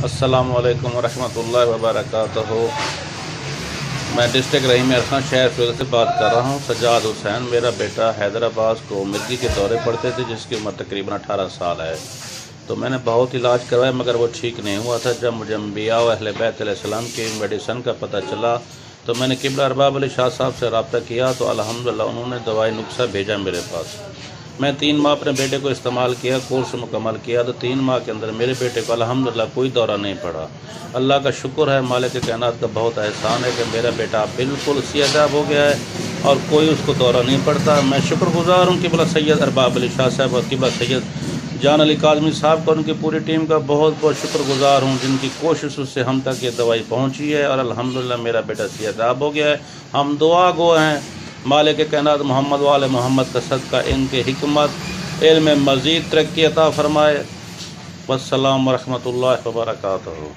अस्सलामु अलैकुम वरहमतुल्लाहि वबरकातुहू। मैं डिस्ट्रिक्ट रहीम खान शहर फिरोज़ से बात कर रहा हूँ। सज्जाद हुसैन मेरा बेटा हैदराबाद को मिर्गी के दौरे पड़ते थे, जिसकी उम्र तकरीबन 18 साल है। तो मैंने बहुत इलाज करवाया मगर वो ठीक नहीं हुआ था। जब मुझे अम्बिया और अहलबैत अलैहिस्सलाम की मेडिसन का पता चला तो मैंने क़िबला अरबाब अली शाह साहब से रब्ता किया तो अल्हम्दुलिल्लाह उन्होंने दवाई नुस्खा भेजा मेरे पास। मैं 3 माह अपने बेटे को इस्तेमाल किया, कोर्स मुकम्मल किया तो 3 माह के अंदर मेरे बेटे को अल्हम्दुलिल्लाह कोई दौरा नहीं पड़ा। अल्लाह का शुक्र है, मालिक कायनात का बहुत एहसान है कि मेरा बेटा बिल्कुल सेहतयाब हो गया है और कोई उसको दौरा नहीं पड़ता। मैं शुक्रगुजार हूँ क़िबला सैयद अरबाब अली शाह साहब और क़िबला सैयद जान अली काज़मी साहब का, उनकी पूरी टीम का बहुत बहुत शुक्रगुजार हूँ, जिनकी कोशिश से हम तक ये दवाई पहुँची है और अल्हम्दुलिल्लाह मेरा बेटा सेहतयाब हो गया है। हम दुआ गो हैं मालिक कायनात मोहम्मद वाले मोहम्मद का सदका इनके हिकमत इल्म में मज़ीद तरक्की अता फ़रमाए। वस्सलाम वरहमतुल्लाहि वबरकातुहू।